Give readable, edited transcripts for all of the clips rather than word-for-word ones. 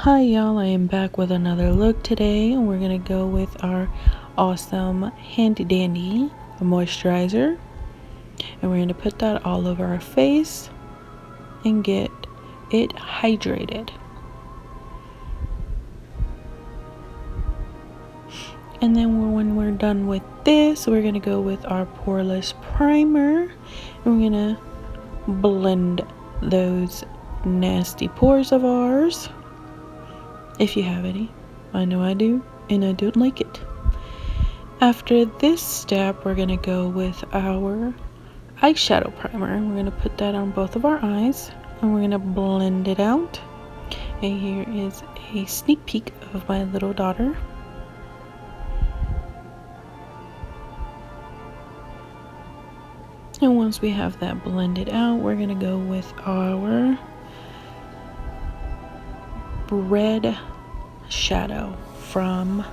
Hi y'all, I am back with another look today, and we're gonna go with our awesome handy dandy moisturizer, and we're gonna put that all over our face and get it hydrated. And then when we're done with this, we're gonna go with our poreless primer, and we're gonna blend those nasty pores of ours, if you have any. I know I do, and I don't like it. After this step, we're going to go with our eyeshadow primer. We're going to put that on both of our eyes, and we're going to blend it out. And here is a sneak peek of my little daughter. And once we have that blended out, we're going to go with our red shadow from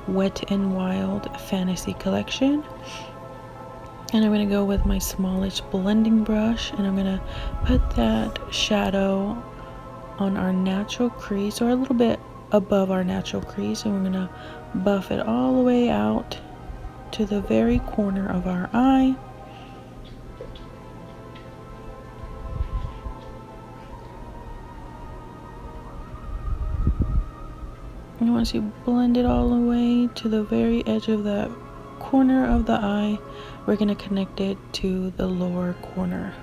Wet n Wild Fantasy Collection. And I'm going to go with my smallest blending brush, and I'm going to put that shadow on our natural crease, or a little bit above our natural crease, and we're going to buff it all the way out to the very corner of our eye. And once you blend it all the way to the very edge of that corner of the eye, we're going to connect it to the lower corner.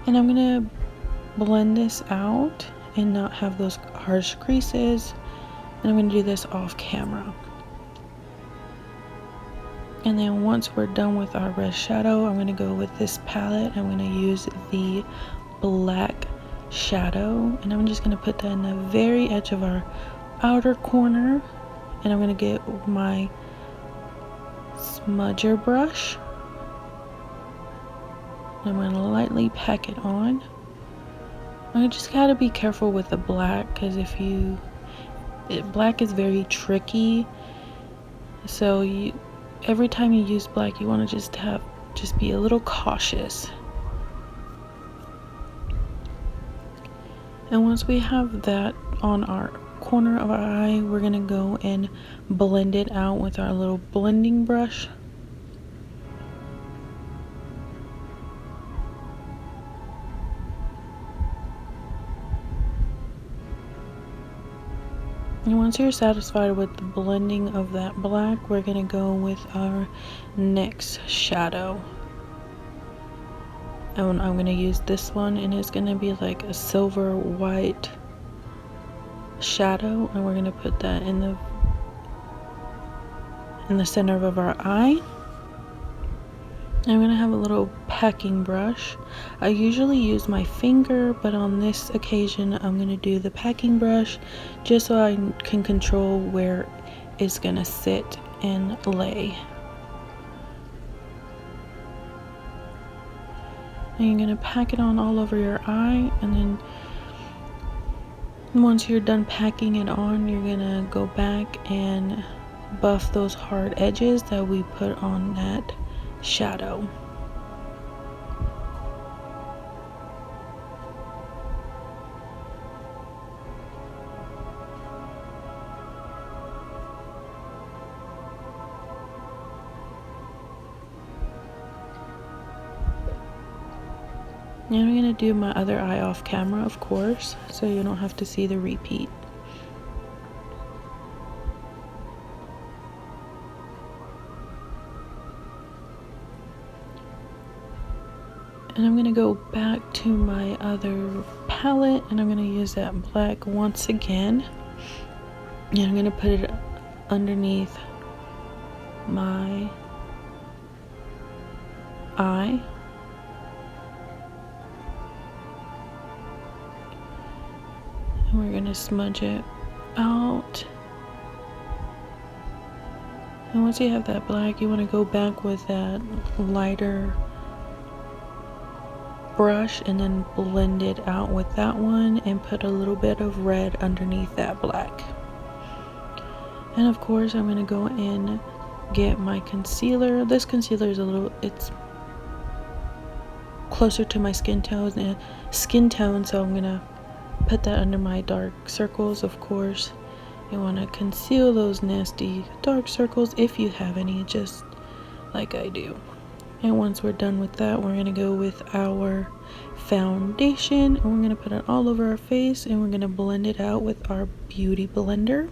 And I'm going to blend this out and not have those harsh creases, and I'm going to do this off camera. And then once we're done with our red shadow, I'm going to go with this palette. I'm going to use the black shadow, and I'm just going to put that in the very edge of our outer corner, and I'm going to get my smudger brush. I'm going to lightly pack it on. I just got to be careful with the black, because black is very tricky, so every time you use black, you want to just be a little cautious. And once we have that on our corner of our eye, we're going to go and blend it out with our little blending brush. And once you're satisfied with the blending of that black, we're going to go with our next shadow. And I'm going to use this one, and it's going to be like a silver white shadow, and we're going to put that in the center of our eye. I'm going to have a little packing brush. I usually use my finger, but on this occasion I'm going to do the packing brush just so I can control where it's going to sit and lay. And you're going to pack it on all over your eye, and then once you're done packing it on, you're going to go back and buff those hard edges that we put on that shadow. And I'm going to do my other eye off camera, of course, so you don't have to see the repeat. And I'm going to go back to my other palette, and I'm going to use that black once again. And I'm going to put it underneath my eye. And we're going to smudge it out. And once you have that black, you want to go back with that lighter brush and then blend it out with that one and put a little bit of red underneath that black. And of course, I'm going to go in, get my concealer. This concealer is it's closer to my skin tone, so I'm gonna put that under my dark circles. Of course, you want to conceal those nasty dark circles if you have any, just like I do. And once we're done with that, we're gonna go with our foundation, and we're gonna put it all over our face, and we're gonna blend it out with our beauty blender.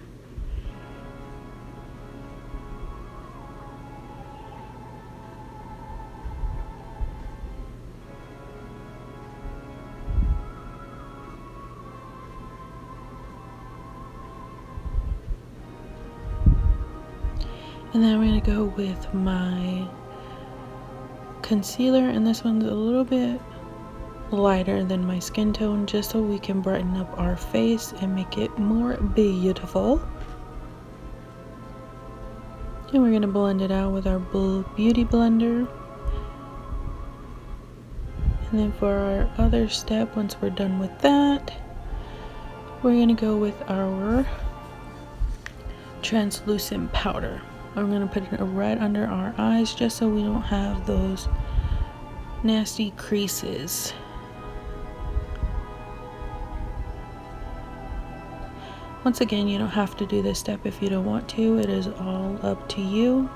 And then we're gonna go with my concealer, and this one's a little bit lighter than my skin tone, just so we can brighten up our face and make it more beautiful. And we're gonna blend it out with our beauty blender. And then for our other step, once we're done with that, we're gonna go with our translucent powder. I'm gonna put it right under our eyes, just so we don't have those nasty creases. Once again, you don't have to do this step if you don't want to. It is all up to you.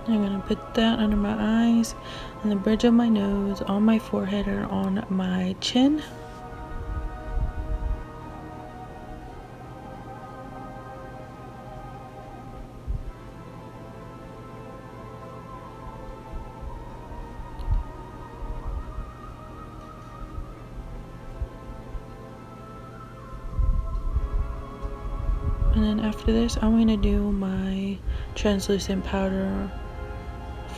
I'm gonna put that under my eyes, on the bridge of my nose, on my forehead, and on my chin. And then after this, I'm going to do my translucent powder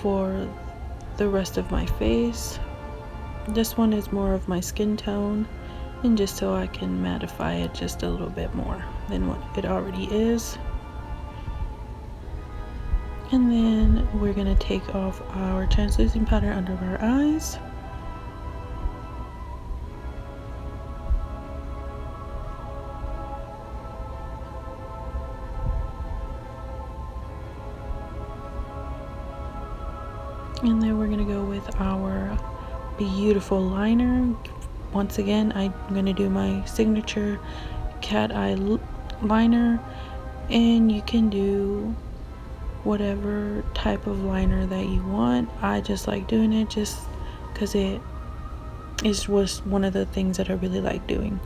for the rest of my face. This one is more of my skin tone, and just so I can mattify it just a little bit more than what it already is. And then we're going to take off our translucent powder under our eyes. And then we're gonna go with our beautiful liner. Once again, I'm gonna do my signature cat eye liner, and you can do whatever type of liner that you want. I just like doing it just because it was one of the things that I really like doing.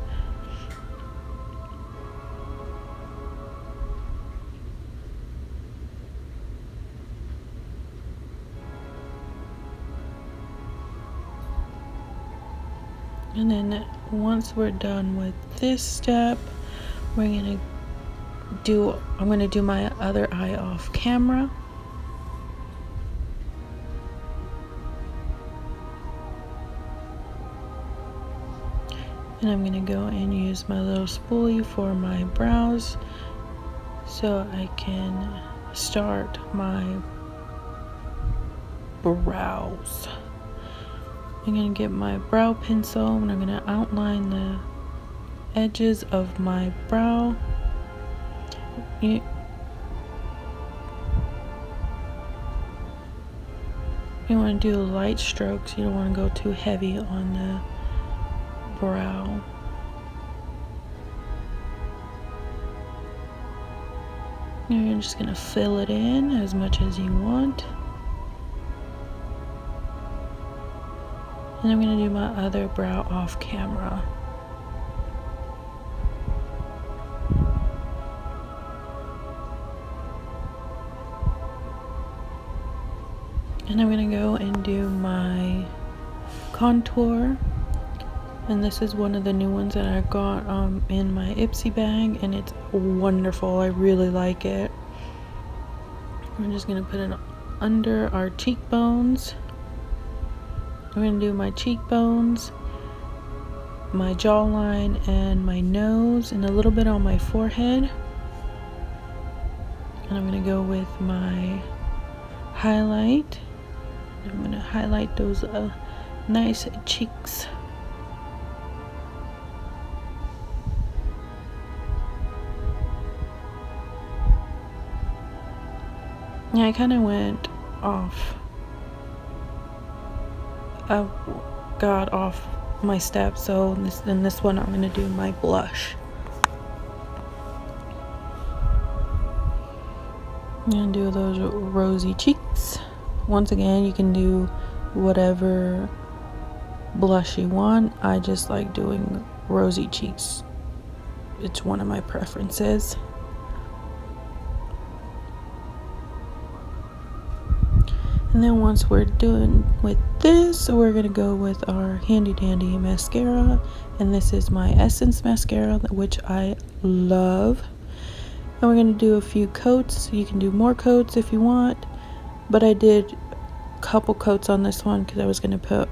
And then once we're done with this step, I'm gonna do my other eye off camera. And I'm gonna go and use my little spoolie for my brows, so I can start my brows. I'm gonna get my brow pencil, and I'm gonna outline the edges of my brow. You want to do light strokes. You don't want to go too heavy on the brow. And you're just gonna fill it in as much as you want. And I'm gonna do my other brow off camera. And I'm gonna go and do my contour. And this is one of the new ones that I got in my Ipsy bag, and it's wonderful. I really like it. I'm just gonna put it under our cheekbones. I'm going to do my cheekbones, my jawline, and my nose, and a little bit on my forehead. And I'm going to go with my highlight. I'm going to highlight those nice cheeks. Yeah, I kind of went off. I got off my step, so in this one I'm going to do my blush. I'm going to do those rosy cheeks. Once again, you can do whatever blush you want. I just like doing rosy cheeks. It's one of my preferences. And then once we're done with this, we're going to go with our handy dandy mascara. And this is my Essence mascara, which I love. And we're going to do a few coats. You can do more coats if you want. But I did a couple coats on this one because I was going to put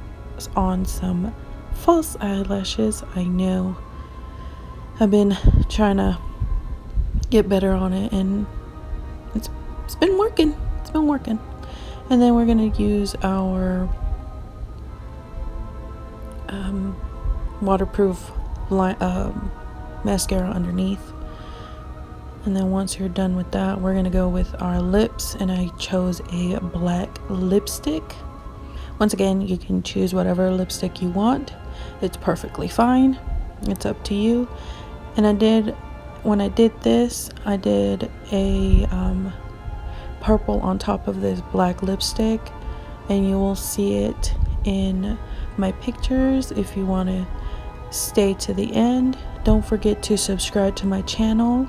on some false eyelashes. I know. I've been trying to get better on it, and it's been working. It's been working. And then we're going to use our waterproof mascara underneath. And then once you're done with that, we're going to go with our lips. And I chose a black lipstick. Once again, you can choose whatever lipstick you want. It's perfectly fine. It's up to you. And when I did this, I did a purple on top of this black lipstick, and you will see it in my pictures. If you want to stay to the end, don't forget to subscribe to my channel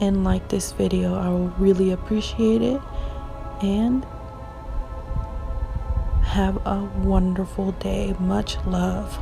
and like this video. I will really appreciate it, and have a wonderful day. Much love.